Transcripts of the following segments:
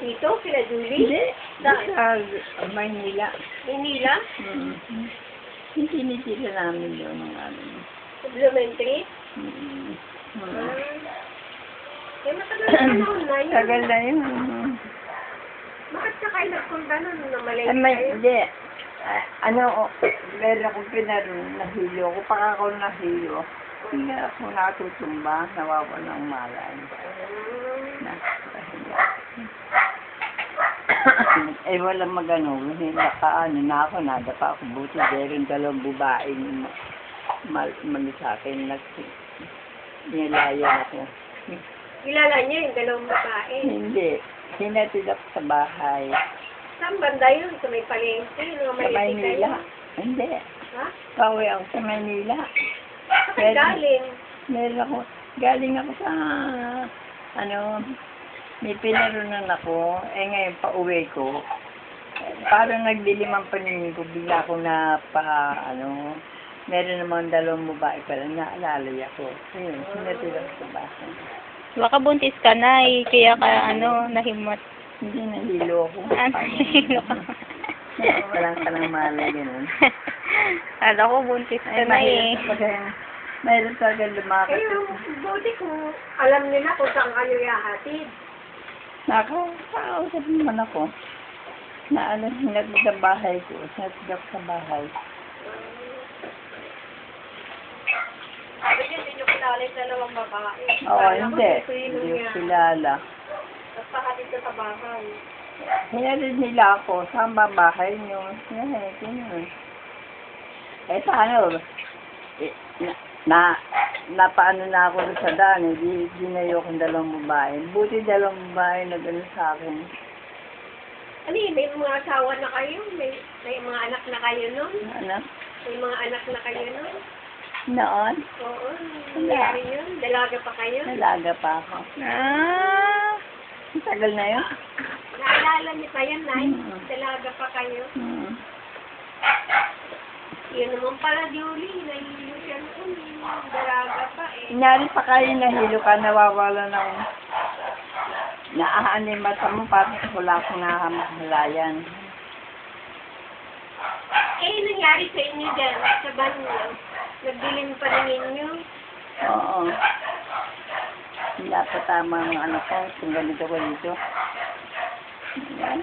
Dito, sila Julie? Hindi. Saan? Sa Maynila. Manila? Hindi nitila namin doon ng ano. Supplementary? Eh, matagal na panahon na yun. Tagal na yun. Bakit ka kayo nagpunta nun na malay Hindi. Meron akong pinaroon, nahilo ko. Pag ako nahilo, hindi ako natutumba, nawawala ng malay. Walang magano, na ako, nadapa ako. Buti din dalawang babaeng mali sa akin, nilayan ako. Kilala niyo yung dalawang babae? Hindi. Hinatid ako sa bahay. Saan banda yun? Sa may palengke? Yung Sa Maynila. Hindi. Ha? Pauwi ako sa Maynila. Saan galing? Galing ako sa, may pinarunan ako. Ngayon, pauwi ko. Parang nagdilim ang paningin ko. Bigla ko meron namang dalawang babae pala. Naalalay ako. Ayun, hinatid ako sa bahay. Baka buntis ka na eh, kaya ka nahimot. Hindi, nahilo ako. Nahilo ka. Walang ka ng malay, gano'n. Kala ko buntis ka na eh. Mayroon talaga lumakit. Eh, buti kung alam nila kung saan kayo yahatid. Nakakausap naman ako. Hinatid sa bahay ko. Hinatid ako sa bahay. Sabi niyo, hindi niyo kilala yung dalawang babae. Oo, hindi. Hindi ko kilala. Tapos pahatid ka sa bahay. Hinatid nila ako. Saan ba bahay niyo? Ganyan. Paano? Napaano na ako sa daan. Ginayo kong dalawang babae. Buti dalawang babae na gano'n sa akin. Ano yun? May mga asawa na kayo? May mga anak na kayo nun? Anak? May mga anak na kayo nun? Noon? Oo. Nangyari yun? Dalaga pa kayo? Dalaga pa ako. Tagal na yun? Naalala niyo pa yan, Nay? Dalaga pa kayo? Yun naman pala, Julie. Nahilo siya noon. Dalaga pa eh. Kunyari pa kayo nahilo ka, nawawala ng naaanin mata mo, parang wala akong nakamahalayan. Eh, nangyari sa inyo dyan, sa banyo. Nagdilim pa rin ninyo. Oo. Hindi pa tama ang ko, kung ganito ko dito. Yan.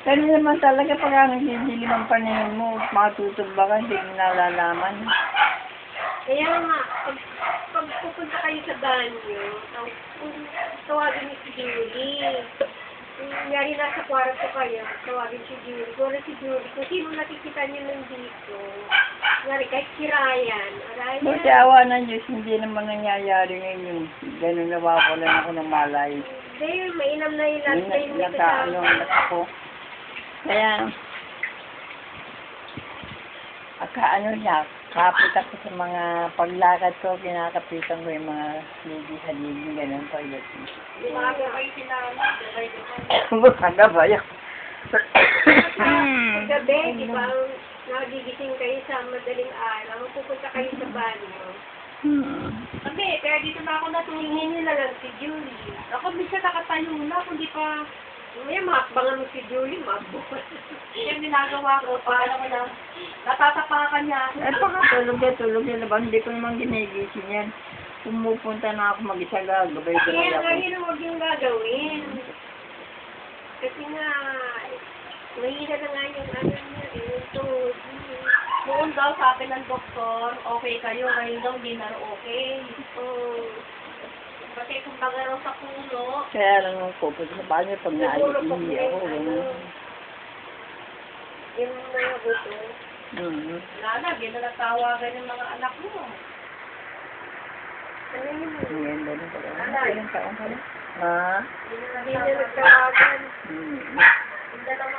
Pero naman talaga pag nagdidilim ang paningin mo, matutubba ka, hindi mo nalalaman. Kaya nga, pag pupunta kayo sa banyo, tawagin niyo si Julie. Nangyari nasa kwarto kayo, tawagin si Julie. Kung si Julie, kung sino nakikita niyo nandito, nangyari kahit si Ryan. Buti awa ng Diyos, hindi naman nangyayari ngayon yung gano'n nawawalan ako ng malay. Hindi, mainam na yung last time nito sa ako. Kaya, kapit ako sa mga paglakad ko, kinakapitan ko yung mga haligi, gano'n pa yun. Umaga kayo sinama, Bukang gabayak. gabi, di ba, nagigising kayo sa madaling araw, pupunta kayo sa banyo. Sabi, kaya dito na ako natulungin nyo na lang si Julie. Ako minsan nakatayo na, kundi pa, may makakbangan mo si Julie, mabuhay. Yung ginagawa ko, paano ko lang, natatapakan niya ako. Tulog yan ba? Hindi ko naman ginigising yan. Pumupunta na ako mag-isa gagabay ko Kaya na nga ako. yun huwag yung gagawin. Kasi nga, mahina na nga yung ano niya, yung tuhod niya. Noon daw, sabi ng doktor, okay kayo, ngayon daw hindi na okay. Kasi kung baga raw sa puno, Kaya lang ako pupunta sa banyo pag siguro po naiihi ako. yung mga buto. lala, ginatawagan yung mga anak mo. Ano yun? Ngayon ba na pala? Ilang taon ka na? Ha? Hindi na nagtawagan. Yung dalawa